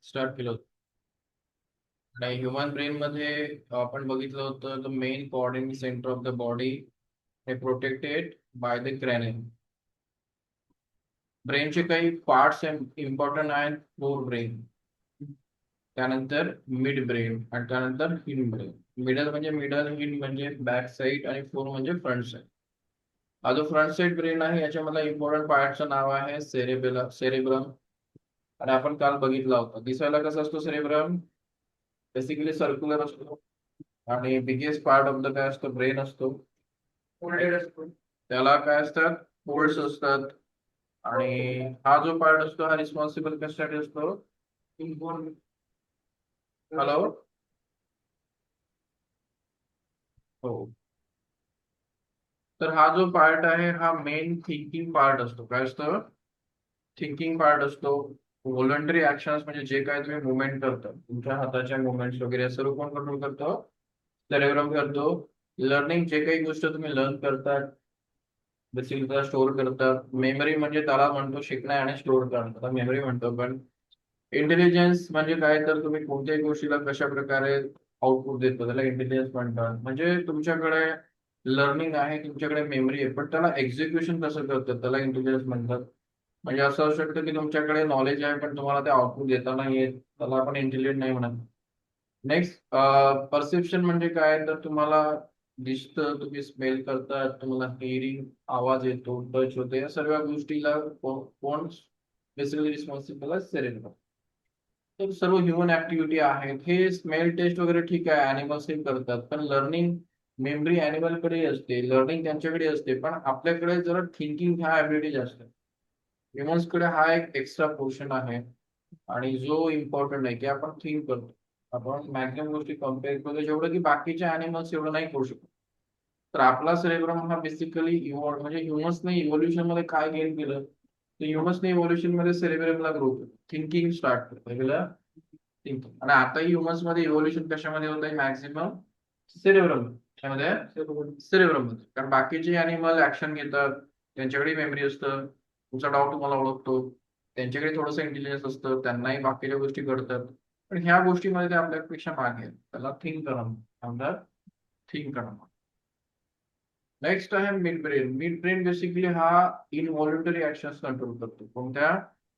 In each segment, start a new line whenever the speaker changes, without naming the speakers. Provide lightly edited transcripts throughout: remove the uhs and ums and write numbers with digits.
Start केलं होतं. आणि ह्युमन ब्रेन मध्ये आपण बघितलं होतं the main coordinate centre of the body हे प्रोटेक्टेड बाय द क्रॅनियम. ब्रेनचे काही पार्ट्स इम्पॉर्टंट आहेत. फोर ब्रेन, त्यानंतर मिड ब्रेन आणि त्यानंतर हिंड ब्रेन. मिडल म्हणजे मिडल, हिंड म्हणजे बॅक साईड आणि फोर म्हणजे फ्रंट साईड. हा जो फ्रंट साईड ब्रेन आहे याच्यामधला इम्पॉर्टंट पार्टचं नाव आहे सेरेब्रम. आणि आपण काल बघितला होता. दिसायला कसा असतो सेरेब्रम? बेसिकली सर्क्युलर असतो आणि बिगेस्ट पार्ट ऑफ द काय असतो, ब्रेन असतो, फोल्डेड असतो. त्याला काय असतात, फोल्ड्स असतात. आणि हा जो पार्ट असतो हा रिस्पॉन्सिबल कशासाठी असतो? हॅलो. हो. तर हा जो पार्ट आहे हा मेन थिंकिंग पार्ट असतो. काय असतं? थिंकिंग पार्ट असतो. व्हॉलंटरी ऍक्शन्स म्हणजे जे काय तुम्ही मुवमेंट करता, तुमच्या हाताच्या मुवमेंट्स वगैरे सर्व कोण कंट्रोल करतो? सेरेब्रम करतो. लर्निंग, जे काही गोष्ट तुम्ही लर्न करता बेसिकली त्याला स्टोअर करतात. मेमरी म्हणजे त्याला म्हणतो शिकणे आणि स्टोअर करणं, त्याला मेमरी म्हणतो. पण इंटेलिजन्स म्हणजे काय, तर तुम्ही कोणत्याही गोष्टीला कशा प्रकारे आउटपुट देतो त्याला इंटेलिजन्स म्हणतात. म्हणजे तुमच्याकडे लर्निंग आहे, तुमच्याकडे मेमरी आहे, पण त्याला एक्झिक्युशन कसं करतात त्याला इंटेलिजन्स म्हणतात. म्हणजे असं असू शकतं की तुमच्याकडे नॉलेज आहे पण तुम्हाला ते आउटपुट देता नाही येत, त्याला आपण इंटेलिजंट नाही म्हणत. नेक्स्ट, परसेप्शन म्हणजे काय, तर तुम्हाला दिसतं, तुम्ही स्मेल करता, तुम्हाला हिअरिंग आवाज येतो, टच होते, या सर्व गोष्टीला कोण बेसिकली रिस्पॉन्सिबल आहे? सेरेब्रम. तर सर्व ह्युमन ऍक्टिव्हिटी आहेत. हे स्मेल टेस्ट वगैरे ठीक आहे, अॅनिमल्स हे करतात, पण लर्निंग मेमरी अॅनिमलकडे असते, लर्निंग त्यांच्याकडे असते, पण आपल्याकडे जरा थिंकिंग ह्या ऍबिलिटी जास्त आहे. ह्युमन्सकडे हा एक एक्स्ट्रा पोर्शन आहे आणि जो इम्पॉर्टंट आहे की आपण थिंक करतो. आपण मॅक्झिमम गोष्टी कम्पेअर करतो जेवढं की बाकीच्या अॅनिमल्स एवढं नाही करू शकतो. तर आपला सेरेब्रम हा बेसिकली इव्हॉल्व म्हणजे ह्युमन्सने इव्होल्युशन मध्ये काय गेन केलं, तर ह्युमन्सने इव्होल्युशन मध्ये सेरेब्रमला ग्रो केलं, थिंकिंग स्टार्ट केलं, थिंकिंग. आणि आताही ह्युमन्स मध्ये इव्होल्युशन कशामध्ये होत आहे? मॅक्झिमम सेरेब्रम मध्ये, सेरेब्रम मध्ये. कारण बाकीचे अॅनिमल ऍक्शन घेतात, त्यांच्याकडे मेमरी असतं, तुमचा डाऊट तुम्हाला ओळखतो, त्यांच्याकडे थोडंसं इंटेलिजन्स असतं, त्यांनाही बाकीच्या गोष्टी घडतात. पण ह्या गोष्टीमध्ये ते आपल्यापेक्षा मागे आहेत. त्याला थिंक करणं म्हणतात, थिंक करणं. नेक्स्ट आहे mid brain. Mid brain basically हा इनव्हॉल्युंटरी ऍक्शन्स कंट्रोल करतो. कोणत्या?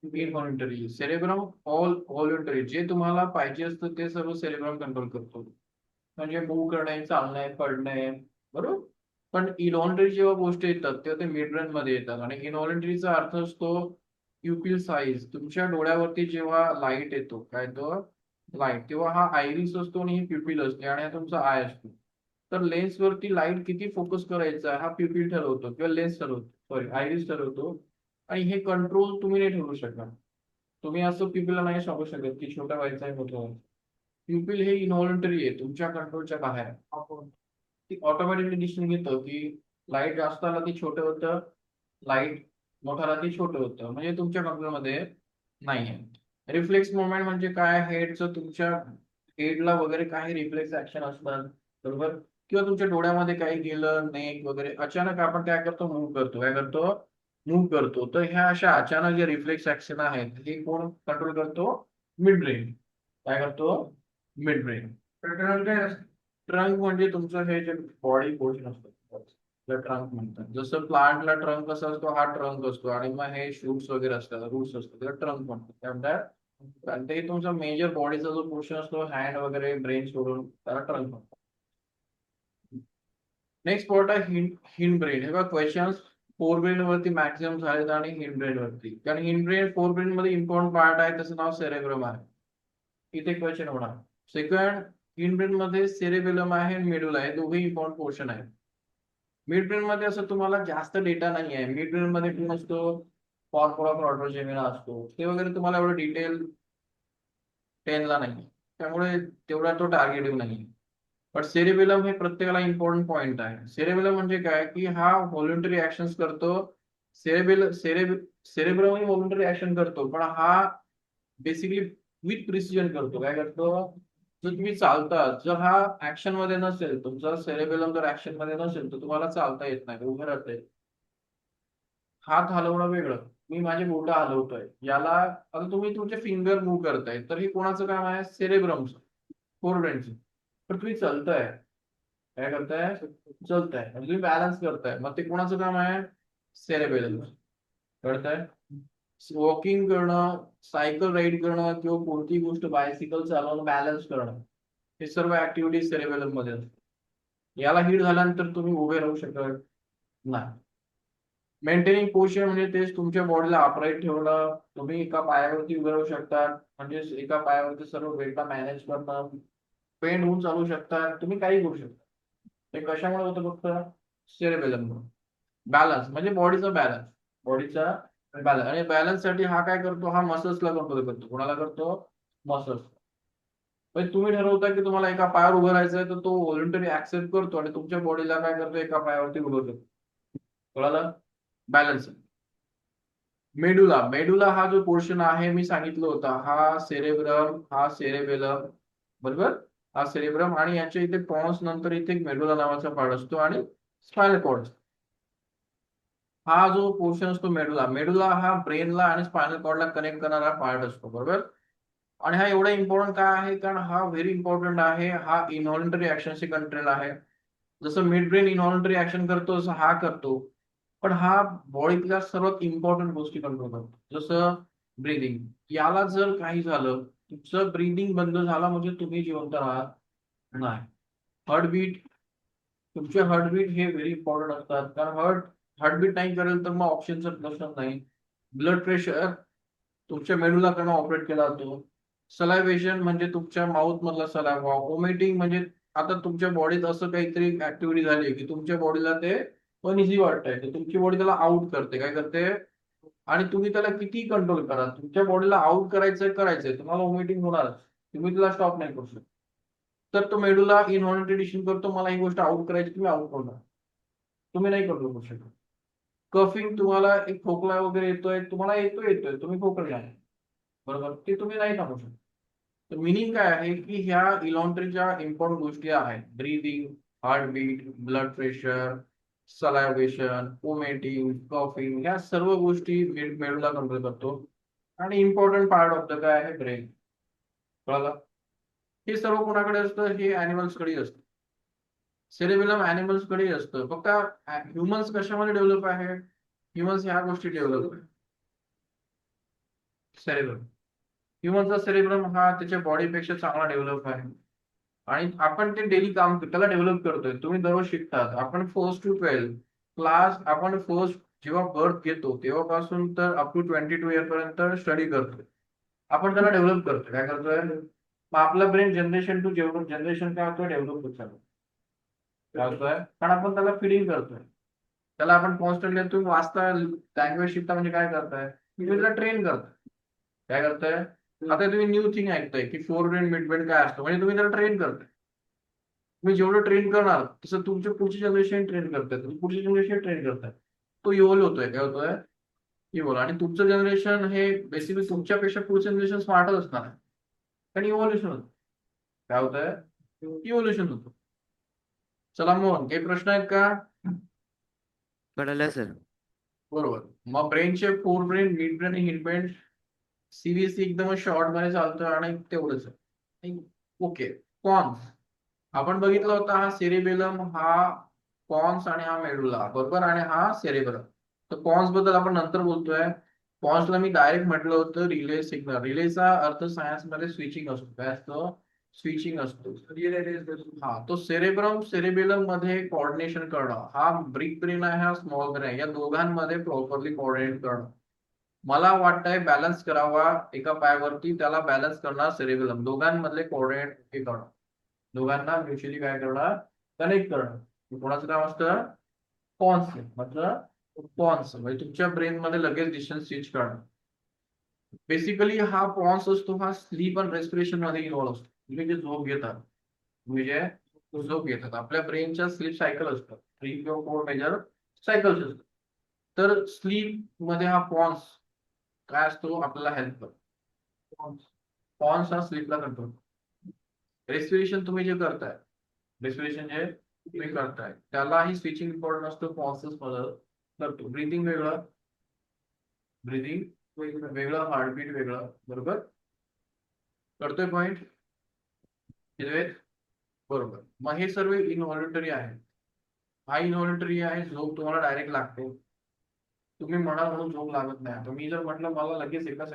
इनव्हॉल्युंटरी. सेरेब्रम ऑल व्हॉल्युंटरी, जे तुम्हाला पाहिजे असतं ते सर्व सेरेब्रम कंट्रोल करतो. म्हणजे मूव्ह करणे, चालणे, पडणे, बरोबर. पण इनव्हॉल्युंटरी जेव्हा गोष्टी येतात तेव्हा ते मिड ब्रेन मध्ये येतात. आणि इनव्हॉल्युंटरीचा अर्थ असतो प्युपिल साईज. तुमच्या डोळ्यावरती जेव्हा लाईट येतो, काय तो लाईट, तेव्हा हा आयरिस असतो आणि ही प्युपिल असते आणि हा तुमचा आय असतो. तर लेन्स वरती लाईट किती फोकस करायचा हा प्युपिल ठरवतो किंवा लेन्स ठरवतो, सॉरी आयरिस ठरवतो. आणि हे कंट्रोल तुम्ही नाही ठरवू शकणार. तुम्ही असं प्युपिलला नाही सांगू शकत की छोटा व्हायचा आहे, मोठा व्हायचा. प्युपिल हे इनव्हॉल्युंटरी आहे, तुमच्या कंट्रोलच्या बाहेर आहे. ती ऑटोमॅटिकली डिसिजन घेतं की लाईट जास्त आला ती छोटं होतं, लाईट मोठा आला ती छोटं होतं, म्हणजे तुमच्या कंट्रोलमध्ये नाही आहे. रिफ्लेक्स मुवमेंट म्हणजे काय? हेडचं तुमच्या हेडला वगैरे काही रिफ्लेक्स ऍक्शन असतात, बरोबर. किंवा तुमच्या डोळ्यामध्ये काही गेलं, नेक वगैरे, अचानक आपण काय करतो? मूव्ह करतो. काय करतो? मूव्ह करतो. तर ह्या अशा अचानक जे रिफ्लेक्स ऍक्शन आहेत हे कोण कंट्रोल करतो? Mid brain. काय करतो? Mid brain. ट्रंक काय असतं? ट्रंक म्हणजे तुमचं हे जे बॉडी पोर्शन असतं त्याला ट्रंक म्हणतात. जसं प्लांटला ट्रंक कसा असतो, हा ट्रंक असतो. आणि मग हे शूट्स वगैरे असतात, रूट्स असतात, त्याला ट्रंक म्हणतात. काय म्हणतात? आणि ते तुमचा मेजर बॉडीचा जो पोर्शन असतो, हँड वगैरे ब्रेन सोडून, त्याला ट्रंक म्हणतात. नेक्स्ट पॉइंट आहे हिंड हिंड ब्रेन. हे बघा क्वेश्चन फोर ब्रेन वरती मॅक्सिमम झालेत आणि हिंड ब्रेन वरती. कारण हिंड ब्रेन फोर ब्रेन मध्ये इम्पॉर्टंट पार्ट आहे, त्याचं नाव सेरेब्रम आहे. इथे क्वेश्चन होणार. सेकंड, हिंड ब्रेन मध्ये सेरेबेलम आहे आणि मेडुला आहे, दोघे इम्पॉर्टंट पोर्शन आहे. मिड ब्रेन मध्ये असं तुम्हाला जास्त डेटा नाही आहे. मिड ब्रेन मध्ये कोण असतो? कॉर्पोरा कॉड्रोजेमिना असतो. ते वगैरे तुम्हाला एवढं डिटेल 10 ला नाही, त्यामुळे तेवढा तो टार्गेटिव्ह नाही. पण सेरेबेलम हे प्रत्येकाला इम्पॉर्टंट पॉइंट आहे. सेरेबेलम म्हणजे काय की हा व्हॉलंटरी ऍक्शन्स करतो. सेरेब्रम ही व्हॉलंटरी ऍक्शन करतो, पण हा बेसिकली विथ प्रिसिजन करतो. काय करतो? जर तुम्ही चालता, जर हा ऍक्शन मध्ये नसेल, तुमचा सेरेबेलम जर ऍक्शन मध्ये नसेल तर तुम्हाला चालता येत नाही, उभं राहता येत. हात हलवणं वेगळं, मी माझे बोट हलवतोय, याला आता तुम्ही तुमचे फिंगर मूव्ह करताय, तर हे कोणाचं काम आहे? सेरेब्रमचं, फोरब्रेनचं. तर तुम्ही चलताय, काय करताय? चलताय म्हणजे तुम्ही बॅलन्स करताय, मग ते कोणाचं काम आहे? सेरेबेलम. कळतंय? वॉकिंग करणं, सायकल राईड करणं किंवा कोणतीही गोष्ट बायसिकल चालवणं, बॅलन्स करणं, हे सर्व ऍक्टिव्हिटीज सेरेबेलम मध्ये असतात. याला हिट झाल्यानंतर तुम्ही उभे राहू शकत नाही. मेंटेनिंग पोस्चर म्हणजे तेच, तुमच्या बॉडीला अपराईट ठेवणं, तुम्ही एका पायावरती उभे राहू शकता, म्हणजे एका पायावरती सर्व वेटला मॅनेज करणं, पेंड होऊन चालू शकता, तुम्ही काही करू शकता. ते कशामुळे होतं? फक्त सेरेबेलम. बॅलन्स म्हणजे बॉडीचा बॅलन्स, बॉडीचा बॅलन्स. आणि बॅलन्स साठी हा काय करतो? हा मसल्सला कंट्रोल करतो. कोणाला करतो? मसल्स. म्हणजे तुम्ही ठरवता की तुम्हाला एका पायावर उभं राहायचंय, तर तो व्हॉलंटरी ऍक्सेप्ट करतो आणि तुमच्या बॉडीला काय करतो? एका पायावरती उभं करतो. कळालं? बॅलन्स. मेडुला, मेडुला हा जो पोर्शन आहे मी सांगितलं होता, हा सेरेब्रम, हा सेरेबेलम, बरोबर? हा सेरेब्रम आणि याच्या इथे पॉन्स नंतर इथे एक मेडुला नावाचा पार्ट असतो आणि स्पायनल कॉर्ड. हा जो पोर्शन असतो मेडुला, मेडुला हा ब्रेनला आणि स्पायनल कॉर्डला कनेक्ट करणारा पार्ट असतो, बरोबर? आणि हा एवढा इम्पॉर्टंट का आहे? कारण हा व्हेरी इम्पॉर्टंट आहे. हा इनव्हॉलंटरी ऍक्शनशी कंट्रोल आहे. जसं मिड ब्रेन इनव्हॉलंटरी ऍक्शन करतो, तसं हा करतो. पण हा बॉडीतल्या सर्वात इम्पॉर्टंट गोष्टी कंट्रोल करतो, जसं ब्रीदिंग. याला जर काही झालं, तुमचं ब्रीदिंग बंद झाला म्हणजे तुम्ही जिवंत राहत नाही. हार्टबीट, तुमचे हार्टबीट हे व्हेरी इम्पॉर्टंट असतात, कारण हार्टबीट नाही करेल तर मग ऑप्शनचा प्रश्न नाही. ब्लड प्रेशर तुमच्या मेडुलाकडनं ऑपरेट केला जातो. सलायव्हेशन म्हणजे तुमच्या माउथ मधला सलायवा. वॉमिटिंग म्हणजे आता तुमच्या बॉडीत असं काहीतरी ऍक्टिव्हिटी झाली की तुमच्या बॉडीला ते अनइझी वाटतंय, तर तुमची बॉडी त्याला आउट करते. काय करते? आणि तुम्ही त्याला किती कंट्रोल करा, तुमच्या बॉडीला आउट करायचंय, तुम्हाला वॉमिटिंग होणारच. तुम्ही तिला स्टॉप नाही करू शकत. तर तो मेडुला इनव्हॉलंटरी डिसिजन करतो, मला ही गोष्ट आउट करायची, तुम्ही आउट करणार. तुम्ही नाही कंट्रोल करू शकत. कफिंग, तुम्हाला एक खोकला वगैरे येतोय, तुम्हाला येतोय, तुम्ही खोकले आहे, बरोबर? ते तुम्ही नाही थांबू शकत. तर मिनिंग काय आहे की ह्या इलॉन्ट्रीच्या इम्पॉर्टंट गोष्टी आहेत: breathing, heartbeat, blood pressure, salivation, vomiting, coughing, ह्या सर्व गोष्टी मेडुला कंट्रोल करतो. आणि इम्पॉर्टंट पार्ट ऑफ द काय आहे? ब्रेन. कळलं? हे सर्व कोणाकडे असतं? हे अॅनिमल्स कडे असतं. सेरेबेलम अॅनिमल्स कडे असतं. फक्त ह्युमन्स कशामध्ये डेव्हलप आहे? ह्युमन्स ह्या गोष्टी डेव्हलप आहे. सेरेब्रम, ह्युमनचा सेरेब्रम हा त्याच्या बॉडीपेक्षा चांगला डेव्हलप आहे. आणि आपण ते डेली काम त्याला डेव्हलप करतोय. तुम्ही दररोज शिकतात. आपण फर्स्ट टू 12 क्लास, आपण फर्स्ट जेव्हा बर्थ घेतो तेव्हापासून तर अप टू 22 इयर पर्यंत स्टडी करतोय. आपण त्याला डेव्हलप करतोय. काय करतोय? मग आपला ब्रेन जनरेशन टू जनरेशन काय होतोय? डेव्हलप होत चालू. काय होतोय? कारण आपण त्याला फिडिंग करतोय. त्याला आपण कॉन्स्टंटली, तुम्ही वाचता, लँग्वेज शिकता म्हणजे काय करताय? तुम्ही त्याला ट्रेन करताय. काय करताय? आता तुम्ही न्यू थिंग ऐकताय की फोर ब्रेन मिड ब्रेन काय असतं, म्हणजे तुम्ही त्याला ट्रेन करताय. तुम्ही जेवढं ट्रेन करणार तसं तुमच्या पुढची जनरेशन ट्रेन करताय, पुढची जनरेशन ट्रेन करताय. तो इव्हॉल्व होतोय. काय होतोय? इव्हॉल्व. आणि तुमचं जनरेशन हे बेसिकली तुमच्यापेक्षा पुढचं जनरेशन स्मार्टच असणार आहे, कारण इव्हॉल्युशन होतं. काय होतंय? इव्हॉल्युशन होतं. चला मोहन, काही प्रश्न आहेत का?
कळलं सर.
बरोबर. मग ब्रेनचे फोर ब्रेन, मिड ब्रेन आणि हिड ब्रेन, सीबीएसई एकदम शॉर्ट मध्ये चालतोय आणि तेवढंच आहे. ओके. पॉन्स आपण बघितलं होतं, हा सेरेबेलम, हा पॉन्स आणि हा मेडुला, बरोबर? आणि हा सेरेबेलम. तर पॉन्स बद्दल आपण नंतर बोलतोय. पॉन्सला मी डायरेक्ट म्हटलं होतं रिले सिग्नल. रिलेचा अर्थ सायन्स मध्ये स्विचिंग असतो. काय असतं? स्विचिंग असतो. हा, तो सेरेबेलम मध्ये कोऑर्डिनेशन करणं, हा बिग ब्रेन आहे, हा स्मॉल ब्रेन आहे, या दोघांमध्ये प्रॉपरली कोऑर्डिनेट करणं. मला वाटतंय बॅलन्स करावा एका पायावरती, त्याला बॅलन्स करणार सेरेबेलम. दोघांमधले कोऑर्डिनेट हे करणं, दोघांना म्युच्युअली काय करणं? कनेक्ट करणं. हे कोणाचं काम असतं? पॉन्स. मतलब पॉन्स म्हणजे तुमच्या ब्रेन मध्ये लगेच डिसिजन स्विच करणं. बेसिकली हा पॉन्स असतो, हा स्लीप आणि रेस्पिरेशन मध्ये इन्व्हॉल्व असतो. तुम्ही जे झोप घेतात, तुम्ही जे झोप घेतात, आपल्या ब्रेनच्या स्लीप सायकल असतात, 3 किंवा 4 मेजर सायकल्स असतात. तर स्लीप मध्ये हा पॉन्स काय असतो? आपल्याला हेल्प करतो. पॉन्स हा स्लीपला कंट्रोल. रेस्पिरेशन तुम्ही जे करताय, रेस्पिरेशन जे तुम्ही करताय त्यालाही स्विचिंग इम्पॉर्टंट असतं, पॉन्सेस मध्ये करतो. ब्रीदिंग वेगळं, ब्रिदिंग वेगळं, हार्टबीट वेगळं, बरोबर. कळतोय पॉइंट? बरोबर. मग हे सर्व इनव्हॉल्युंटरी आहे. हा इनव्हॉल्युंटरी आहे, झोप तुम्हाला डायरेक्ट लागते. तुम्ही म्हणाल म्हणून झोप लागत नाही. आता मी जर म्हटलं मला लगेच एका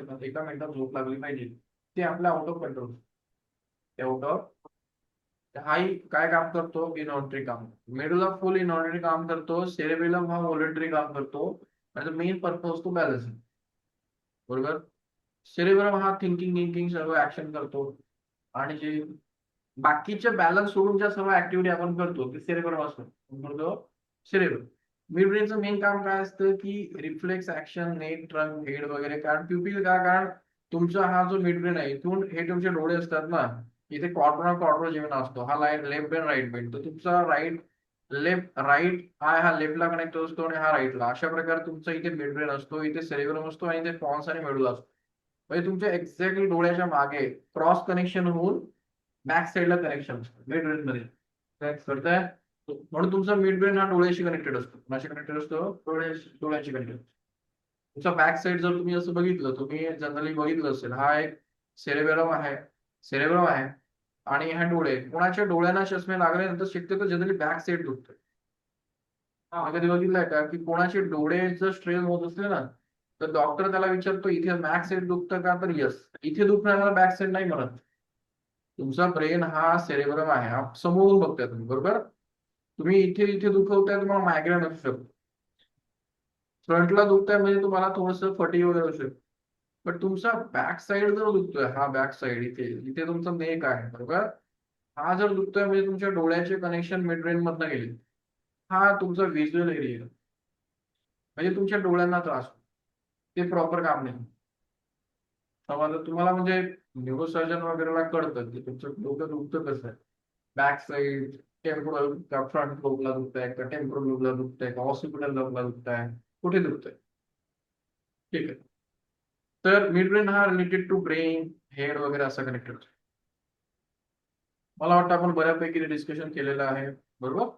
मिनिटात झोप लागली पाहिजे, ते आपल्या आउट ऑफ कंट्रोल. ते आउट ऑफ, हाही काय काम करतो? इनव्हॉल्युंटरी काम. मेडुला फुल इनव्हॉल्युंटरी काम करतो, सेरेबेलम हा व्हॉलंटरी काम करतो, आणि मेन पर्पज असतो बॅलन्सिंग, बरोबर. सेरेब्रम हा थिंकिंग सर्व ऍक्शन करतो, आणि जे बाकीचे बॅलन्स सोडून ज्या सर्व ऍक्टिव्हिटी आपण करतो ते सेरेब्रम असतो, म्हणतो सेरेब्रम. मिड ब्रेनचं मेन काम काय असतं की reflex, action, neck, trunk, head वगैरे. कारण प्युपिल का, कारण तुमचा हा जो मिड ब्रेन आहे इथून हे तुमचे डोळे असतात ना, इथे क्वाड्रॉ जेवण असतो, हा लेफ्ट ब्रेन राईट ब्रेन. तर तुमचा राईट आय हा लेफ्टला कनेक्ट असतो आणि हा राईटला. अशा प्रकारे तुमचा इथे मिड ब्रेन असतो, इथे सेरेब्रम असतो, आणि इथे पॉन्स आणि मेडुला असतो. म्हणजे तुमच्या एक्झॅक्टली डोळ्याच्या मागे क्रॉस कनेक्शन होऊन बॅक साईडला कनेक्शन असतं मिड ब्रेन मध्ये. कळतंय? म्हणून तुमचा मिड ब्रेन हा डोळ्याशी कनेक्टेड असतो. कोणाशी कनेक्टेड असतो? डोळ्याशी कनेक्टेड. तुमचा बॅक साईड जर तुम्ही असं बघितलं, तुम्ही जनरली बघितलं असेल, हा एक सेरेब्रम आहे आणि ह्या डोळे. कोणाच्या डोळ्यांना चष्मे लागल्यानंतर शक्यतो जनरली बॅक साईड दुखतं. कधी बघितलंय का की कोणाचे डोळे जर स्ट्रेन होत असले ना, तर डॉक्टर त्याला विचारतो इथे बॅक साईड दुखतं का, तर यस. इथे दुखण्याला बॅक साईड नाही म्हणत. तुमचा ब्रेन हा सेरेब्रम आहे, हा समोरून बघताय तुम्ही, बरोबर. तुम्ही इथे इथे दुखवताय, तुम्हाला मायग्रेन असू शकतो. फ्रंटला दुखताय म्हणजे तुम्हाला थोडस फटी वगैरे असू शकतो. पण तुमचा बॅक साईड जर दुखतोय, हा बॅक साईड इथे इथे तुमचा नेक आहे, बरोबर. हा जर दुखतोय म्हणजे तुमच्या डोळ्याचे कनेक्शन मिड ब्रेन मधनं गेले. हा तुमचा व्हिज्युअल एरिया, म्हणजे तुमच्या डोळ्यांना त्रास होतो. ते प्रॉपर काम नाही. समजा तुम्हाला म्हणजे न्यूरोसर्जन वगैरेला कळतं की तुमचं डोकं दुखतं कसं आहे. बॅक साईड, टेम्पोरल का फ्रंट लोबला दुखतंय का, टेम्पोरल लोबला दुखतंय का, ऑसिपिटल लोबला दुखतंय, कुठे दुखतंय. ठीक आहे. तर मिड ब्रेन हा रिलेटेड टू ब्रेन, हेड वगैरे असं कनेक्टेड. मला वाटतं आपण बऱ्यापैकी डिस्कशन केलेलं आहे, बरोबर.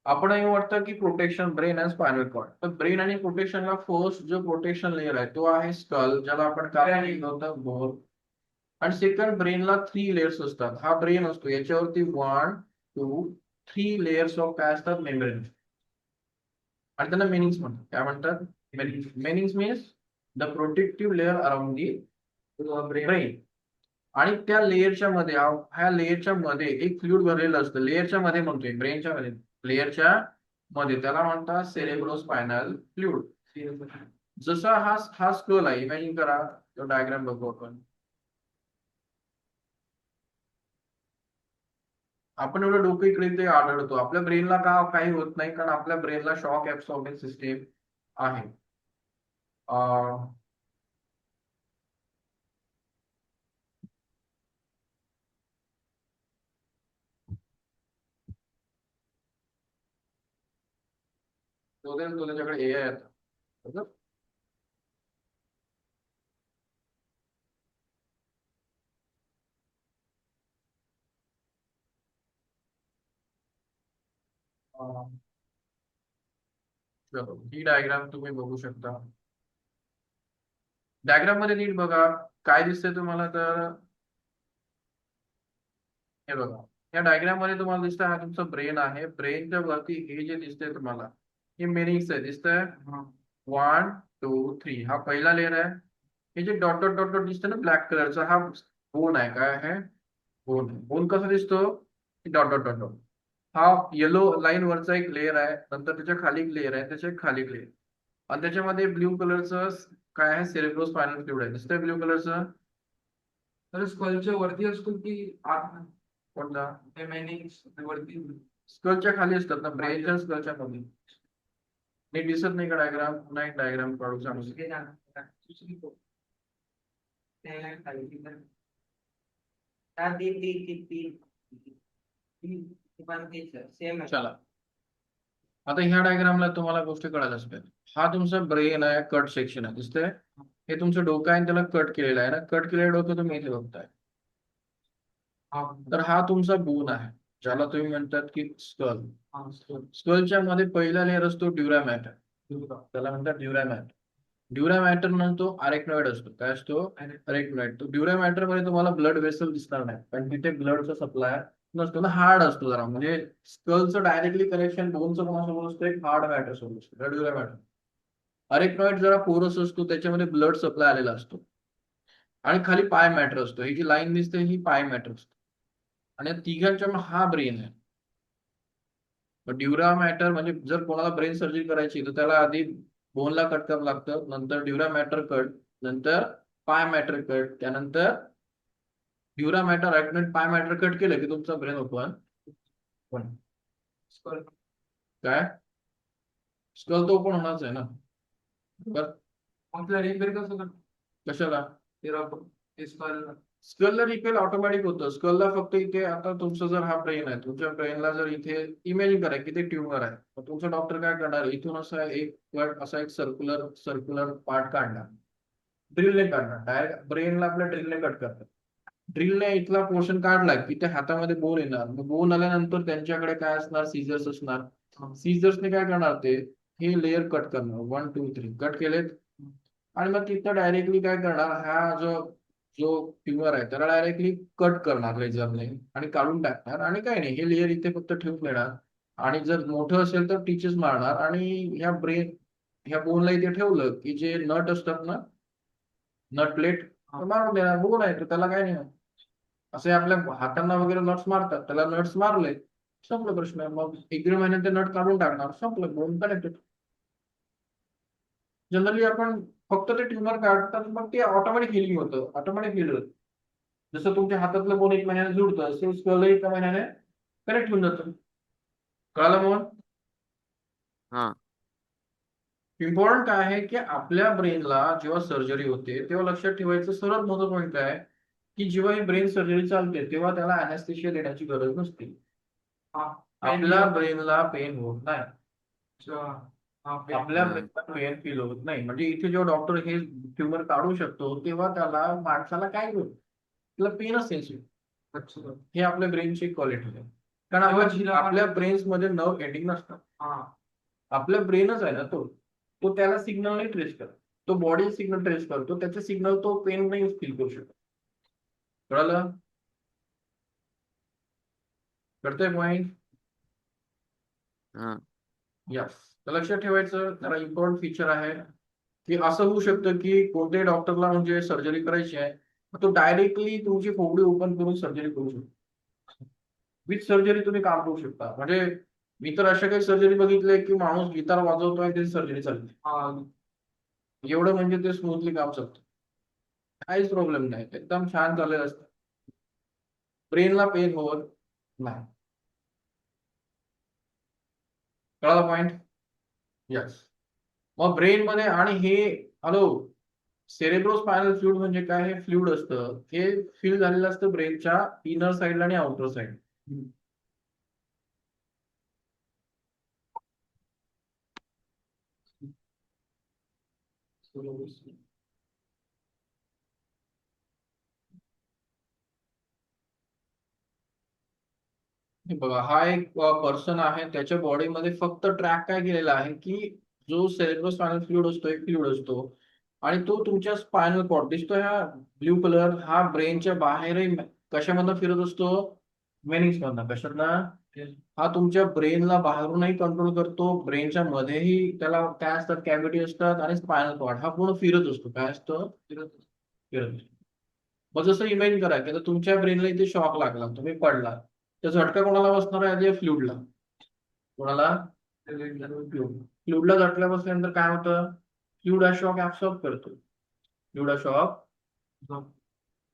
आपणही वाटतं की protection brain and spinal cord. तर ब्रेन आणि प्रोटेक्शनला फर्स्ट जो प्रोटेक्शन लेअर आहे तो आहे स्कल, ज्याला आपण काय लिहिलं होतं, बोन. आणि सेकंड, ब्रेनला 3 लेयर्स असतात. हा ब्रेन असतो याच्यावरती 1, 2, 3 लेयर्स ऑफ काय असतात, मेम्ब्रेन. आणि त्यांना मेनिंग्स म्हणतात. काय म्हणतात? Meninges means the protective layer around the brain. आणि त्या लेयरच्या मध्ये, ह्या लेयरच्या मध्ये एक फ्लुइड भरलेलं असतं. लेयरच्या मध्ये म्हणतोय, ब्रेनच्या मध्ये, लेयरच्या मध्ये, त्याला म्हणतात सेरेब्रोस्पायनल फ्लुइड. जसा हा हा स्कल आहे, इमॅजिन करा. तो डायग्राम बघू आपण. आपण एवढं डोकं इकडे ते आढळतो, आपल्या ब्रेनला का काही होत नाही, कारण आपल्या ब्रेनला शॉक ऍब्सॉर्बिंग सिस्टीम आहे. तो त्याच्याकडे ए आहे, बरोबर. अं, चलो, ही डायग्राम तुम्ही बघू शकता. डायग्राम मध्ये नीट बघा काय दिसतंय तुम्हाला. तर हे बघा, या डायग्राम मध्ये तुम्हाला दिसतंय हा तुमचा ब्रेन आहे. ब्रेनच्या वरती हे जे दिसतंय तुम्हाला, हे मेनिंग्स आहे, दिसतंय. 1, 2, 3 हा पहिला लेअर आहे. हे J dot dot dot dot दिसतं ना ब्लॅक कलरचा, हा बोन आहे. काय आहे? बोन. बोन कसा दिसतो? Dot dot dot dot. हा येलो लाईन वरचा एक लेअर आहे, नंतर त्याच्या खाली एक लेअर आहे, त्याच्या खाली एक लेअर, आणि त्याच्यामध्ये ब्ल्यू कलरचं काय आहे, सेरेब्रोस्पायनल फ्लुइड आहे. दिसतंय ब्ल्यू कलरचं? तर स्कलच्या वरती असतो की आत? कोणता? वरती स्कलच्या खाली असतात ना, ब्रेनच्या स्कलच्या मध्ये. नीट दिसत नाही का डायग्राम? पुन्हा एक डायग्राम काढू सांगतो. चला, आता ह्या डायग्रामला तुम्हाला गोष्टी कळायलाच पाहिजे. हा तुमचा ब्रेन आहे, कट सेक्शन आहे, दिसतंय. हे तुमचं डोकं आहे आणि त्याला कट केलेलं आहे ना. कट केलेलं डोकं तुम्ही इथे बघताय. तर हा तुमचा बोन आहे, ज्याला तुम्ही म्हणतात की स्कल. स्कलच्या मध्ये पहिला लेअर असतो ड्युरॅमॅट, त्याला म्हणतात ड्युरॅमॅट. ड्युरा मॅटर म्हणतो अरेक्नॉइड असतो. काय असतो? अरेक्नॉइड. तो ड्युरा मॅटर मध्ये तुम्हाला ब्लड वेसल दिसणार नाही, कारण तिथे ब्लडचा सप्लाय नसतो ना, हार्ड असतो जरा. म्हणजे स्कलचं डायरेक्टली कनेक्शन बोनचं कोणासोबत असतं? एक हार्ड मॅटर सोबत असतं, ड्युरा मॅटर. अरेक्नॉइड जरा पोरस असतो, त्याच्यामध्ये ब्लड सप्लाय आलेला असतो. आणि खाली पाय मॅटर असतो. ही जी लाईन दिसते ही पाय मॅटर असतो. आणि या तिघांच्या मग हा ब्रेन आहे. ड्युरा मॅटर म्हणजे जर कोणाला ब्रेन सर्जरी करायची तर त्याला आधी बोनला कट करावं लागतं, नंतर ड्युरा मॅटर कट, नंतर पाय मॅटर कट, त्यानंतर ड्युरा मॅटर ऍक्टिव्हेट पाय मॅटर कट केलं की तुमचा ब्रेन ओपन. पण काय स्कल तो ओपन होणारच आहे ना. बरं, आपल्या रिपेअर कसं करतो? कशाला? स्कलला रिपेअर ऑटोमॅटिक होतं. स्कलला फक्त इथे आता तुमचं जर हा ब्रेन आहे, तुमच्या ब्रेनला जर इथे इमेजिन करा की ते ट्युमर आहे, तर तुमचा डॉक्टर काय करणार? इथून असा एक कट, असा एक सर्क्युलर सर्क्युलर पार्ट काढणार, ड्रिलने काढणार. डायरेक्ट ब्रेनला आपल्या ड्रिलने कट करतात. ड्रिलने इथला पोर्शन काढला की त्या हातामध्ये बोन येणार. मग बोन आल्यानंतर त्यांच्याकडे काय असणार? सीझर्स असणार. सीझर्सने काय करणार? ते हे लेअर कट करणार. 1 2 3 कट केलेत. आणि मग तिथं डायरेक्टली काय करणार? हा जो जो ट्युमर आहे त्याला डायरेक्टली कट करणार लेझरने आणि काढून टाकणार. आणि काही नाही, हे लेअर इथे फक्त ठेवून देणार. आणि जर मोठं असेल तर टिचेस मारणार. आणि ह्या बोनला इथे ठेवलं की जे नट असतात ना, नट प्लेट, मारून देणार. बोन आहे तर त्याला काय नाही. असे आपल्या हातांना वगैरे नट्स मारतात, त्याला नट्स मारले, संपलं प्रश्न. मग 1 दीड महिन्यात ते नट काढून टाकणार, संपलं, बोन कनेक्टेड. जनरली आपण फक्त ते ट्युमर काढतात, मग ते ऑटोमॅटिक हिलिंग होतं, ऑटोमॅटिक हिल होतं. जसं तुमच्या हातातलं बोन 1 महिन्याने जुडतं, सेम स्कल 1 महिन्याने कनेक्ट होऊन जातं. कळालं मग?
हा.
इम्पॉर्टंट काय आहे की आपल्या ब्रेनला जेव्हा सर्जरी होते तेव्हा लक्षात ठेवायचं सर्वात महत्त्वाचं पॉईंट काय आहे, की जेव्हा ही ब्रेन सर्जरी चालते तेव्हा त्याला अॅनेस्थेशिया देण्याची गरज नसते. आपल्या ब्रेनला पेन होत नाही. आपल्या
हा.
ब्रेनला पेन फील होत नाही. म्हणजे इथे जेव्हा डॉक्टर हे ट्युमर काढू शकतो तेव्हा त्याला माणसाला काय होत? त्याला पेनच सेन्सिटिव्ह. हे आपल्या ब्रेनची क्वालिटी आहे. कारण आपल्या ब्रेन्स मध्ये नर्व एंडिंग नसतं. आपला ब्रेनच आहे ना तो तो त्याला सिग्नल नाही ट्रेस करत. तो बॉडी सिग्नल ट्रेस करतो, त्याचे सिग्नल तो पेन नाही फील करू शकत. कळालं? कळतंय पॉईंट?
हा.
यस. तर लक्षात ठेवायचं जरा इम्पॉर्टंट फीचर आहे की असं होऊ शकतं की कोणत्याही डॉक्टरला म्हणजे सर्जरी करायची आहे, तो डायरेक्टली तुमची खोपडी ओपन करून सर्जरी करू शकतो. विथ सर्जरी तुम्ही काम करू शकता. म्हणजे मी तर अशा काही सर्जरी बघितल्या की माणूस गिटार वाजवतोय त्याची सर्जरी चालते. एवढं म्हणजे ते स्मूथली काम चालतं, काहीच प्रॉब्लेम नाही, एकदम छान चाललेलं असतं. ब्रेनला पेन होत नाही. कळाला पॉइंट? यस. मग ब्रेन मध्ये आणि हे, हॅलो, सेरेब्रोस्पायनल फ्लुइड म्हणजे काय? हे फ्लुइड असतं, हे फिल झालेलं असतं ब्रेनच्या इनर साइडला आणि आउटर साइड. हे बघा, हा एक पर्सन आहे, त्याच्या बॉडीमध्ये फक्त ट्रॅक काय केलेला आहे की जो सेरेब्रोस्पायनल फ्लुइड असतो एक फ्लुइड असतो, आणि तो तुमच्या स्पायनल कॉर्ड दिसतो हा ब्ल्यू कलर, हा ब्रेनच्या बाहेरही कशामधनं फिरत असतो? वेनिंग्स मधनं. कशातनं? हा तुमच्या ब्रेनला बाहेरूनही कंट्रोल करतो, ब्रेनच्या मध्येही त्याला काय असतात? कॅव्हिटी असतात. आणि स्पायनल कॉर्ड हा पूर्ण फिरत असतो. काय असतं? फिरत असतो. मग जसं इमेजिन करा की आता तुमच्या ब्रेनला इथे शॉक लागला, तुम्ही पडला, तर झटका कोणाला बसणार आहे? आधी फ्लुइडला. कोणाला? फ्लुइडला झटका बसल्यानंतर काय होतं? फ्लुइड हा शॉक ऍब्सॉर्ब करतो. फ्लुइड हा शॉक,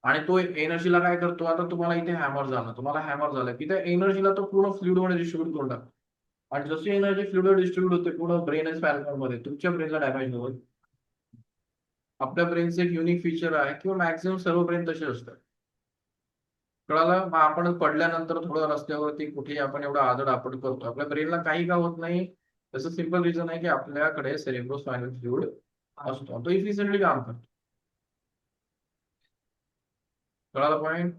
आणि तो एनर्जीला काय करतो? आता तुम्हाला इथे हॅमर झाला, तुम्हाला हॅमर झालं की त्या एनर्जीला तो पूर्ण फ्लुइड मध्ये डिस्ट्रीब्यूट करून टाकतो. आणि जशी एनर्जी फ्लुइड डिस्ट्रीब्यूट होते पूर्ण ब्रेन स्पॅनल मध्ये, तुमच्या ब्रेनला डॅमेज होत. आपल्या ब्रेनचे एक युनिक फीचर आहे, किंवा मॅक्सिमम सर्व ब्रेन तसे असतात. कळालं? मग आपण पडल्यानंतर थोडं रस्त्यावरती कुठेही आपण एवढा आदळ आपण करतो, आपल्या ब्रेनला काही का होत नाही. त्याचं सिम्पल रिझन आहे की आपल्याकडे सेरेब्रोस्पायनल फ्लुइड असतो, तो इफिशियंटली काम करतो. कळालं पॉईंट?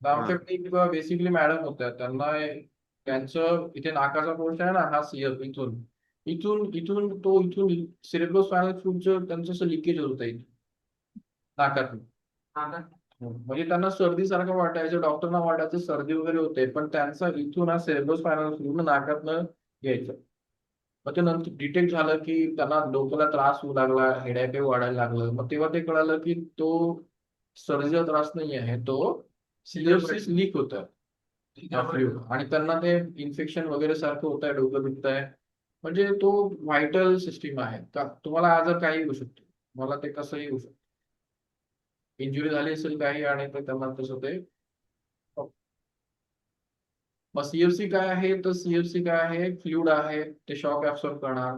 हा.
आमच्याकडे एक बेसिकली मॅडम होत्या, त्यांचं इथे नाकाचा पोर्शन आहे ना, हा सिअर इथून इथून इथून तो इथून सेरेब्रोस्पायनल फ्लूइडचं त्यांचं असं लिकेज होत आहे नाकात. म्हणजे त्यांना सर्दीसारखं वाटायचं, डॉक्टरना वाटायचं सर्दी वगैरे होते, पण त्यांचा इथून हा सेरेब्रोस्पायनल फ्लूइड नाकातनं घ्यायचं. मग ते नंतर डिटेक्ट झालं की त्यांना डोक्याला त्रास होऊ लागला, हेडॅक वाढायला लागलं. मग तेव्हा ते कळालं की तो सर्दीचा त्रास नाही आहे, तो सिलिओसिस लीक होत फ्लूइड, आणि त्यांना ते इन्फेक्शन वगैरे सारखं होत आहे, डोकं दुखत आहे. म्हणजे तो व्हायटल सिस्टीम आहे का, तुम्हाला आजार काही होऊ शकतो, मला ते कसंही होऊ शकतं. इंजुरी झाली असेल काही आणि ते त्यांना तसं ते. मग सीएफसी काय आहे, तर सीएफसी काय आहे, फ्लूइड आहे, ते शॉक ऍब्सॉर्ब करणार,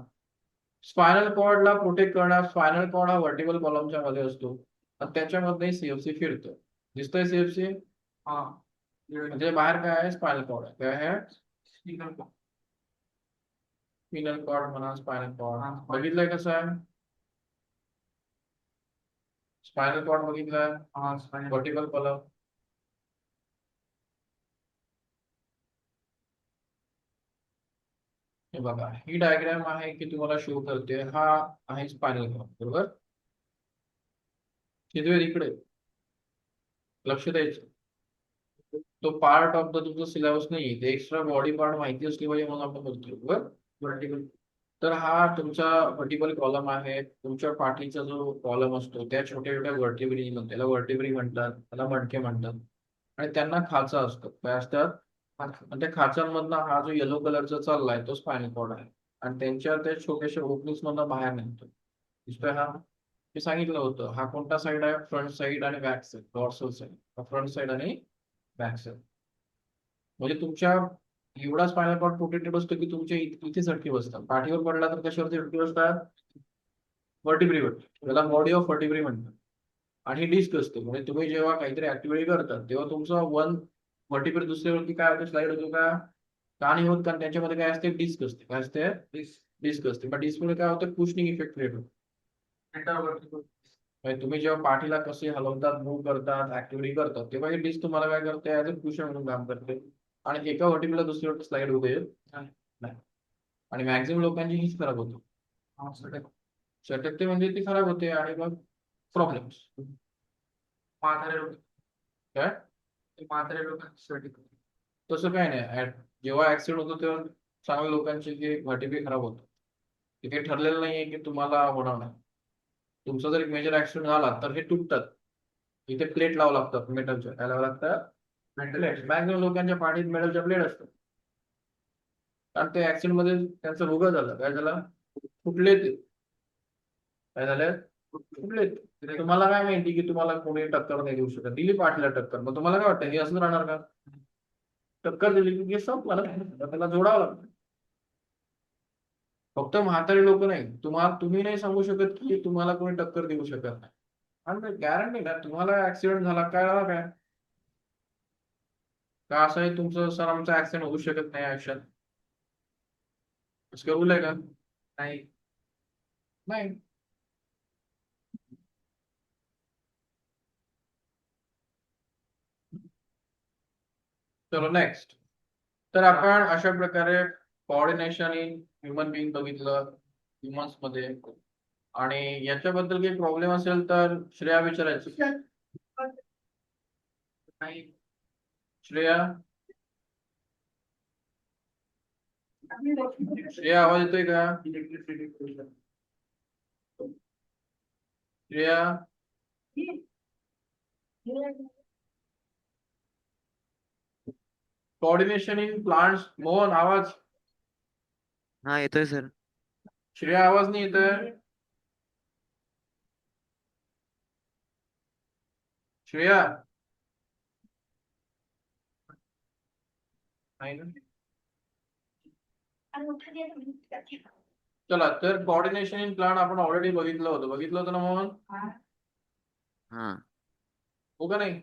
स्पायनल कॉर्डला प्रोटेक्ट करणार. स्पायनल कॉर्ड हा व्हर्टिबल कॉलमच्या मध्ये असतो आणि त्याच्यामध्ये सीएफसी फिरतं. दिसतंय सीएफसी? हा. म्हणजे बाहेर काय आहे, स्पायनल कॉर्ड आहे. काय आहे? स्पिनल कॉर्ड म्हणा, स्पायनल कॉर्ड बघितलंय कसं आहे? स्पायनल कॉर्ड बघितलंय, व्हर्टिबल कॉलम. हे बघा, ही डायग्राम आहे की तुम्हाला शो करते, हा आहे स्पायनल कॉर्ड, बरोबर. किती इकडे लक्ष द्यायचं. तो पार्ट ऑफ द तुमचा सिलेबस नाही, ते एक्स्ट्रा बॉडी पार्ट माहिती असली पाहिजे म्हणून आपण बोलतोय, बरोबर. व्हर्टिकल. तर हा तुमचा व्हर्टिकल कॉलम आहे. तुमच्या पाठीचा जो कॉलम असतो त्या छोट्या छोट्या व्हर्टिब्री म्हणतात, त्याला व्हर्टिब्री म्हणतात, त्याला मणके म्हणतात. आणि त्यांना खाचा असतात, काय असतात, आणि त्या खाचांमधनं हा जो येलो कलरचा चाललाय तो स्पायनल कॉर्ड आहे. आणि त्यांच्या त्या छोट्याशा ओपनिंग्स मधनं बाहेर निघतो. दिसतोय हा? मी सांगितलं होतं, हा कोणता साईड आहे, फ्रंट साईड आणि back side, dorsal side, front side आणि बॅक साईड. म्हणजे तुमच्या एवढा स्पायनल कॉर्ड प्रोटेक्टेड असतो की तुमच्या इथे झटके बसतात. पाठीवर पडला तर कशावरती झटके बसतात, व्हर्टिब्रीवर. त्याला बॉडी ऑफ व्हर्टिब्री म्हणतात. आणि ही डिस्क असते, म्हणजे तुम्ही जेव्हा काहीतरी ऍक्टिव्हिटी करतात तेव्हा तुमचा वन व्हर्टिब्री दुसऱ्यावरती काय होतं, स्लाइड होतो का, का नाही होत, कारण त्याच्यामध्ये काय असते, डिस्क असते. काय असते, डिस्क असते. मग डिस्कमुळे काय होतं, कुशनिंग इफेक्ट क्रिएट होतो. म्हणजे तुम्ही जेव्हा पाठीला कसे हलवतात, मूव्ह करतात, ऍक्टिव्हिटी करतात, तेव्हा ही डिस्क तुम्हाला काय करते, ऍज अ कुशन म्हणून काम करते. आणि एका व्हर्टिब्रीला दुसऱ्यावर स्लाइड होते नाही. आणि मॅक्झिमम लोकांची हीच खराब होते. सटकते म्हणजे ती खराब होते आणि मग प्रॉब्लेम्स. म्हातारे लोक काय, म्हातारे लोकांसाठी तसं काय नाही. जेव्हा ऍक्सिडेंट होतो तेव्हा चांगल्या लोकांची जी व्हर्टिब्री खराब होतो. ते काही ठरलेलं नाहीये की तुम्हाला होणार नाही. तुमचा जर एक मेजर ऍक्सिडेंट झाला तर हे तुटतात. इथे प्लेट लावावं लागतात, मेटलच्या. काय लावावं लागतात, प्लेट. मॅक्झिमम लोकांच्या पाठीत मेटलच्या प्लेट असतात. कारण ते ऍक्सिडेंट मध्ये त्यांचं रोग झालं, काय झालं, फुटले ते. काय झालं, फुटले ते. तुम्हाला काय माहिती की तुम्हाला कोणी टक्कर नाही देऊ शकत, दिली पाठीला टक्कर, मग तुम्हाला काय वाटतं हे असं राहणार का, टक्कर दिली की संपलं ना, त्याला जोडावं लागतं. फक्त म्हातारे लोक नाही, तुम्ही नाही सांगू शकत की तुम्हाला कोणी टक्कर देऊ शकत नाही. आणि गॅरंटी ना, तुम्हाला ऍक्सिडेंट झाला काय झाला काय, का असं आहे तुमचं, सर आमचा ऍक्सिडेंट होऊ शकत नाही आयुष्यात, असं रूल आहे का, नाही. नाही. चलो नेक्स्ट. तर आपण अशा प्रकारे कोऑर्डिनेशन इन ह्युमन बिंग बघितलं, ह्युमन्स मध्ये. आणि याच्याबद्दल काही प्रॉब्लेम असेल तर श्रेया विचारायचं. नाही. श्रेया, श्रेया आवाज येतोय का, Shreya. Coordination in plants, Mohan आवाज.
हा येतोय सर.
श्रेया आवाज नाही येतोय, श्रेया. नाही ना. चला, तर कोऑर्डिनेशन इन प्लांट आपण ऑलरेडी बघितलं होतं ना मोहन,
हा,
हो का नाही,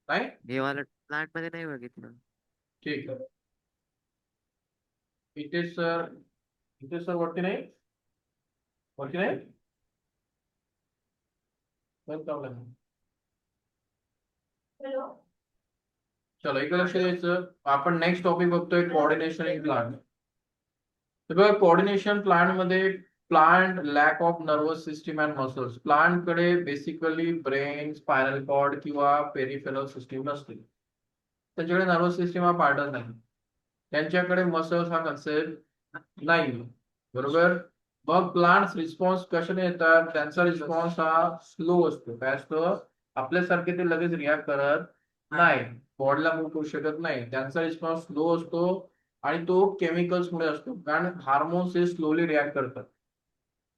नाही.
हे वाला प्लांट मध्ये नाही बघितलं.
ठीक आहे. इथे सर वरती नाही प्रॉब्लेम. चलो इकडे लक्ष द्यायचं. आपण नेक्स्ट टॉपिक बघतोय, कोऑर्डिनेशन इन प्लांट. तर बघा कोऑर्डिनेशन प्लांट मध्ये plant lack of nervous system and muscles. Plant कडे बेसिकली ब्रेन, स्पायनल कॉर्ड किंवा पेरिफेरल सिस्टीम नसते. त्यांच्याकडे नर्वस सिस्टीम हा पार्टच नाही. त्यांच्याकडे मसल्स हा कन्सेप्ट नाही. बरोबर. मग प्लांट्स रिस्पॉन्स कशाने येतात? त्यांचा रिस्पॉन्स हा स्लो असतो. काय असतो? आपल्यासारखे ते लगेच रिॲक्ट करत नाही, बॉडीला मूव्ह करू शकत नाही. त्यांचा रिस्पॉन्स स्लो असतो आणि तो केमिकल्स मुळे असतो, कारण हार्मोन्स हे स्लोली रिॲक्ट करतात.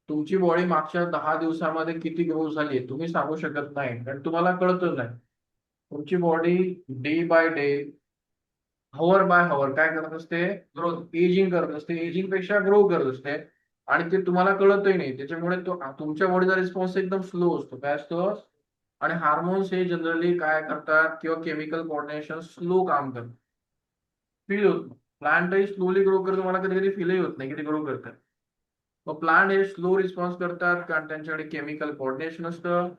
तुमची बॉडी मागच्या 10 दिवसामध्ये किती ग्रो झाली तुम्ही सांगू शकत नाही, कारण तुम्हाला कळतच नाही. तुमची body day by day, hour by hour काय करत असते? ग्रोथ, एजिंग करत असते. एजिंग पेक्षा ग्रो करत असते आणि ते तुम्हाला कळतही नाही. त्याच्यामुळे तो तुमच्या बॉडीचा रिस्पॉन्स एकदम स्लो असतो. काय असतो? आणि हार्मोन्स हे जनरली काय करतात किंवा केमिकल कोऑर्डिनेशन स्लो काम करतात. फील होत नाही. प्लांटही स्लोली ग्रो करतो, मला कधी कधी फीलही होत नाही की ते ग्रो करतात. मग प्लांट हे स्लो रिस्पॉन्स करतात कारण त्यांच्याकडे केमिकल कोऑर्डिनेशन असतं.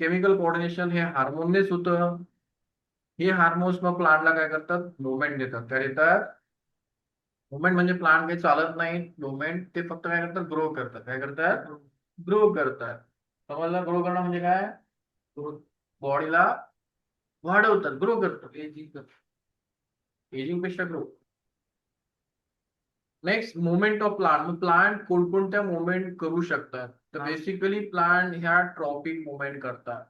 केमिकल कोऑर्डिनेशन हे हार्मोननेच होतं. हे हार्मोन्स मग प्लांटला काय करतात? मुवमेंट देतात. काय देतात? मुवमेंट. म्हणजे प्लांट काही चालत नाही, मुवमेंट. ते फक्त काय करतात? ग्रो करतात. काय करतात? ग्रो करतात. समजलं? ग्रो करणं म्हणजे काय? बॉडीला वाढवतात, ग्रो करतात. एजिंग पेक्षा grow. Next, movement of plant. मग प्लांट कोणकोणत्या मुवमेंट करू शकतात? तर बेसिकली प्लांट ह्या ट्रॉपिक मुवमेंट करतात.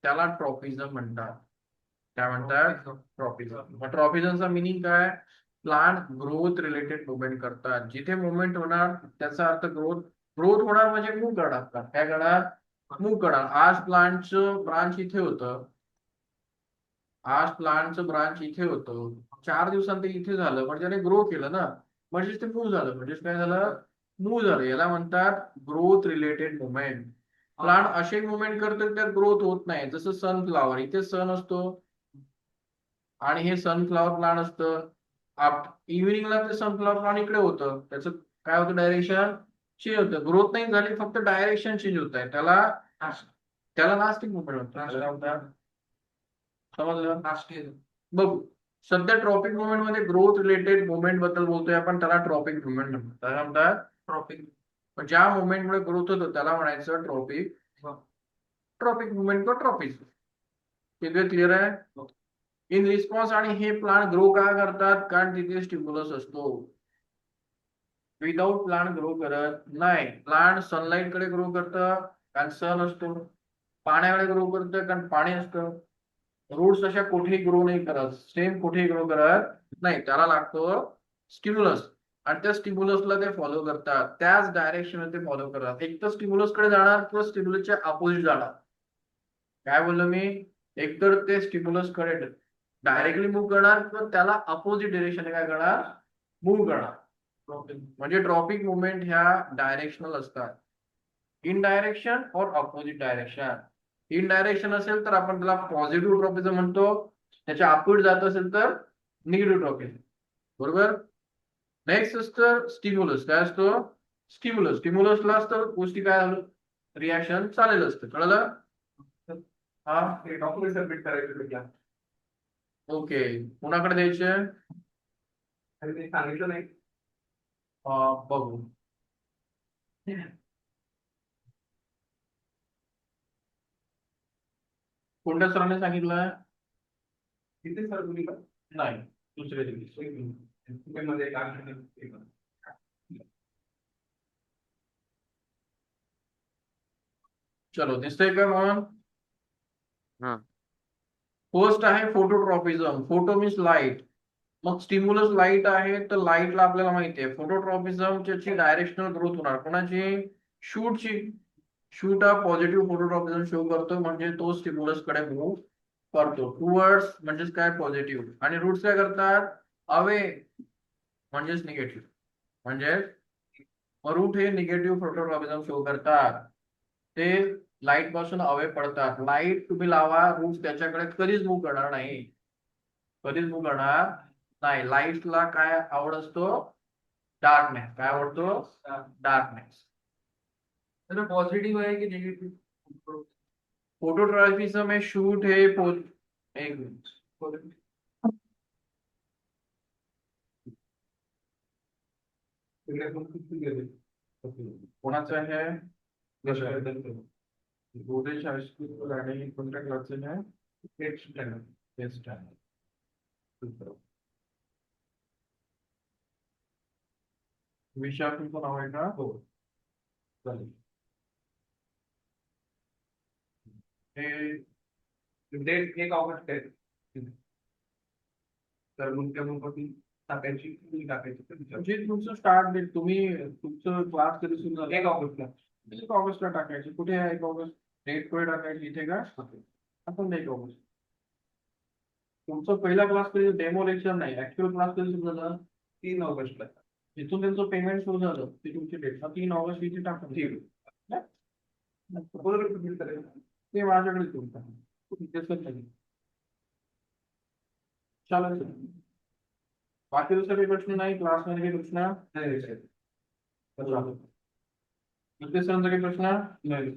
त्याला ट्रॉपिझम म्हणतात. काय म्हणतात? ट्रॉपिझम. मग ट्रॉपिझमचा मिनिंग काय? प्लांट ग्रोथ रिलेटेड मुवमेंट करतात. जिथे मुवमेंट होणार त्याचा अर्थ ग्रोथ. ग्रोथ होणार म्हणजे मूव्ह करणार. काय करणार? मूव्ह करणार. आज प्लांटचं ब्रांच इथे होतं, आज प्लांटचं ब्रांच इथे होतं, 4 दिवसांत इथे झालं म्हणजे त्याने ग्रो केलं ना, म्हणजे ते मूव्ह झालं. म्हणजे काय झालं? मूव्ह झालं. याला म्हणतात ग्रोथ रिलेटेड मुवमेंट. प्लांट असे मुवमेंट करतो की त्यात ग्रोथ होत नाही. जसं सनफ्लावर, इथे सन असतो आणि हे सनफ्लावर प्लांट असतं. इव्हिनिंगला ते सनफ्लावर प्लांट इकडे होतं, त्याचं काय होतं? डायरेक्शन चेंज होतं. ग्रोथ नाही झाली, फक्त डायरेक्शन चेंज होत आहे. त्याला त्याला नास्टिक मुवमेंट म्हणतात. समजलं? बघू. सध्या ट्रॉपिक मुवमेंट मध्ये ग्रोथ रिलेटेड मुवमेंट बद्दल बोलतोय आपण, त्याला ट्रॉपिक मुवमेंट म्हणतात. काय म्हणतात? ट्रॉपिक. ज्या मुवमेंटमुळे ग्रोथ होतो त्याला म्हणायचं ट्रॉपिक. ट्रॉपिक मुवमेंट किंवा ट्रॉपिक. क्लिअर आहे? In response. आणि हे प्लांट ग्रो का करतात? कारण तिथे स्टिम्युलस असतो. विदाऊट प्लांट ग्रो करत नाही. प्लांट सनलाईट कडे ग्रो करतं कारण सन असतो. पाण्याकडे ग्रो करतं कारण पाणी असतं. रूट्स अशा कुठेही ग्रो नाही करत, सेम कुठेही ग्रो करत नाही. त्याला लागतो स्टिम्युलस आणि त्या स्टिम्युलसला ते फॉलो करतात. त्याच डायरेक्शन ते फॉलो करतात. एक तर स्टिम्युलस कडे जाणार किंवा स्टिम्युलसच्या अपोजिट जाणार. काय बोललो मी? एकतर ते स्टिम्युलस कडे डायरेक्टली मूव्ह करणार किंवा त्याला अपोजिट डिरेक्शन काय करणार? मूव्ह करणार. म्हणजे ट्रॉपिक मुवमेंट ह्या डायरेक्शनल असतात. इन डायरेक्शन और अपोजिट डायरेक्शन. इन डायरेक्शन असेल तर आपण त्याला पॉझिटिव्ह ट्रॉपिझम म्हणतो. त्याच्या अपोजिट जात असेल तर निगेटिव्ह ट्रॉपिझम. बरोबर. नेक्स्ट असतं स्टिम्युलस. काय असतो? स्टिम्युलस. स्टिम्युलसला असतं गोष्टी काय झालं? रिॲक्शन चालेल असतं. कळलं? हा, डॉक्युमेंट सबमिट करायचे. ओके, कुणाकडे द्यायचे? सांगितलं नाही. बघू. कोणत्या सरांनी सांगितलं? किती सर तुम्ही? नाही, दुसरे मध्ये चलो, दिसतंय का मग?
हा.
फर्स्ट आहे फोटोट्रॉपिझम. Photo means light. मग स्टिम्युलस लाईट आहे, तर लाईटला आपल्याला माहिती आहे फोटोट्रॉपिझमची डायरेक्शनल ग्रोथ होणार. कोणाची? शूटची. शूट हा पॉझिटिव्ह फोटोट्रॉपिझम शो करतो, म्हणजे तो स्टिम्युलस कडे मूव्ह करतो. टुवर्ड्स म्हणजेच काय? पॉझिटिव्ह. आणि रूट्स काय करतात? अवे म्हणजेच निगेटिव्ह. म्हणजे रूट हे निगेटिव्ह फोटोट्रॉपिझम शो करतात. ते लाईट पासून अवे पडतात. लाईट तुम्ही लावा, रूट त्याच्याकडे कधीच मूव्ह करणार नाही. कधीच मूव्ह करणार नाही. लाईटला काय आवड असतो? डार्कनेस. काय आवडतो? डार्कनेस. पॉझिटिव्ह आहे की निगेटिव्ह? फोटोट्रॉपिझम हे शूट हे एक मिनिट. कोणाचं आहे गोदरेज हायस्कूल आणि कोणत्या क्लासचं आहे एट स्टँडर्ड. विशाल तुमचं नाव आहे का? हो चालेल. हे डेट 1 ऑगस्ट आहे. तर मग तेव्हापासून टाकायची म्हणजे तुमचं स्टार्ट डेट तुम्ही तुमचं क्लास कधी सुरू झाला? 1 ऑगस्टला. 1 ऑगस्टला टाकायची. कुठे आहे 1 ऑगस्ट? डेट कुठे टाकायची इथे का? आपण 1 ऑगस्ट. तुमचा पहिला क्लास कधी डेमो लेक्चर नाही ऍक्च्युअल क्लास कधी सुरू झाला? 3 ऑगस्टला. जिथून त्यांचं पेमेंट सुरू झालं ती तुमची डेट 3 ऑगस्ट इथे टाकून ठीक आहे. ते माझ्याकडे तुमचा चालेल. बाकी दुसरा काही प्रश्न नाही क्लासमध्ये काही प्रश्न नाही. सरांचा काही प्रश्न नाही.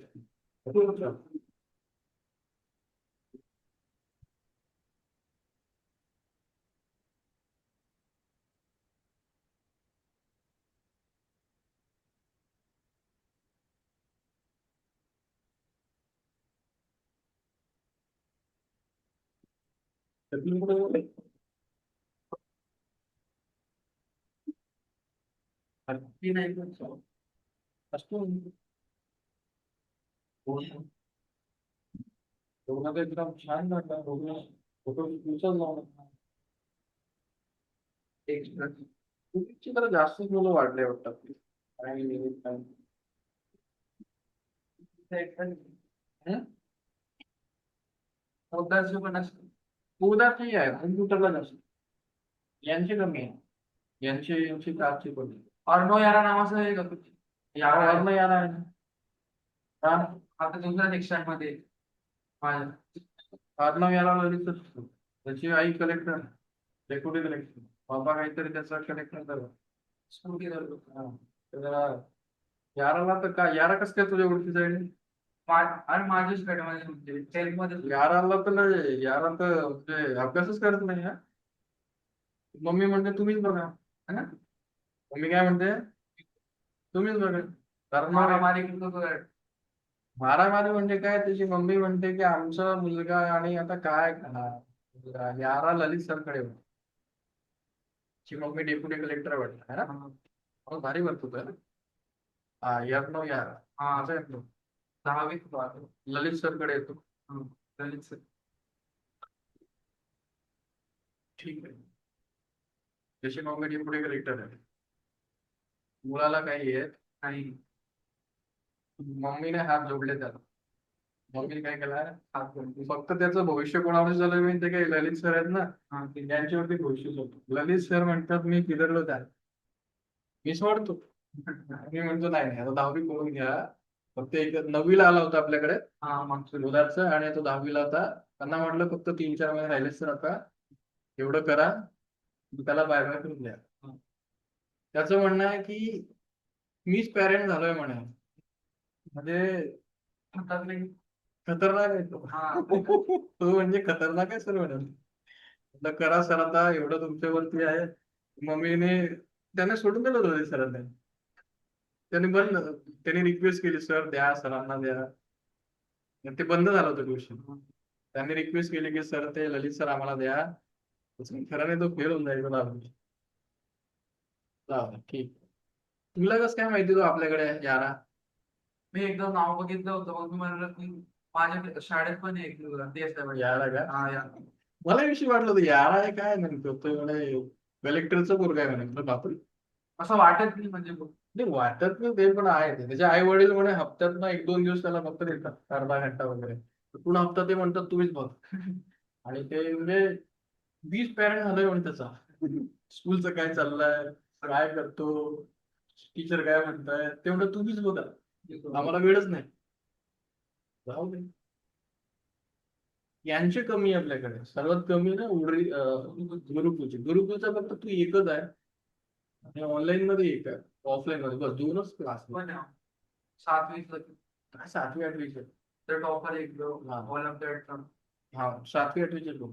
असतो दोघांचा एकदम छान वाटला दोघं फोटो लावून एक जरा जास्तच मुलं वाढले वाटतात उदास नाही आहे कम्प्युटरला जास्त यांचे कमी आहे यांची कारची पण अर्णव यारा नावाचं आहे का यारा अर्णव यारा आहे ना. हा आता दुसऱ्या सेक्शन मध्ये माझ्या अर्णव यारा ललित त्याची आई कलेक्टर डेप्युटी कलेक्टर बाबा काहीतरी त्याचा कलेक्टर झाला स्कूटी जरा याराला तर काय यारा कसं काय तुझ्या ओळखीचं आहे? आणि माझ्याच मध्ये याराला तर नाही यारा तर म्हणजे अभ्यासच करत नाही हा. मम्मी म्हणते तुम्हीच बघा है ना. मम्मी काय म्हणते तुम्हीच बघा. कारण मारामारी म्हणजे काय त्याची मम्मी म्हणते की आमचा मुलगा आणि आता काय करणार यारा ललित सरकडे ची मम्मी डेप्युटी कलेक्टर वाटत है ना. मग भारी भरतो तर हा यार यार हा असं येतो 10वीत ललित सरकडे येतो. ललित सर ठीक आहे. जशी मम्मी डेप्युटी कलेक्टर आहे मुलाला काही येत नाही. मम्मीने हात जोडले त्याला. मम्मीने काय केलं हात जोडले फक्त त्याचं भविष्य कोणावर झालं माहिती काय ललित सर आहेत ना त्यांच्यावरती भविष्य होतं. ललित सर म्हणतात मी किधरलो त्या मी सोडतो. मी म्हणतो नाही नाही आता 10वी करून घ्या. फक्त एक 9वीला आला होता आपल्याकडे उदारचं आणि तो 10वीला होता. त्यांना म्हटलं फक्त 3-4 महिने राहिले सर आता एवढं करा त्याला बाय बाय करून द्या. त्याचं म्हणणं आहे की मीच पॅरेंट झालोय म्हणे म्हणजे खतरनाक आहे तो म्हणजे खतरनाक आहे सर म्हणाल करा सर आता एवढं तुमच्यावरती आहे. मम्मीने त्याने सोडून दिलं होतं सरांनी त्यांनी रिक्वेस्ट केली सर द्या सरांना द्या ते बंद झालं होतं ट्युशन. त्यांनी रिक्वेस्ट केली की सर ते ललित सर आम्हाला द्या खरं नाही तो फेल होऊन जाईल. ठीक तुला कसं काय माहिती तो आपल्याकडे यारा मी एकदम नाव बघितलं होतं मग मी म्हणलं की माझ्या शाळेत पण एक यारा का मला विषय वाटलं होतं यारा आहे काय नाही कलेक्टरचं पोरग आहे म्हणे बापरे असं वाटत नाही म्हणजे नाही वाटत नाही ते पण आहे त्याचे आई वडील म्हणे हप्त्यात ना 1-2 दिवस त्याला फक्त देतात अर्धा घंटा वगैरे पूर्ण हप्ता ते म्हणतात तुम्हीच बघ आणि ते म्हणजे 20 पॅरेंट झालंय म्हणे त्याचा स्कूलचं काय चाललंय काय करतो टीचर काय म्हणताय तेवढं तुम्हीच बघा आम्हाला वेळच नाही. जाऊ दे यांचे कमी आहे आपल्याकडे सर्वात कमी ना उडरी गुरुकुलचा फक्त तू एकच आहे आणि ऑनलाईन मध्ये एक आहे ऑफलाईन मध्ये बस 2च क्लास 7वी काय 7वी 8वी तर टॉपर एक हा 7वी 8वीचे लोक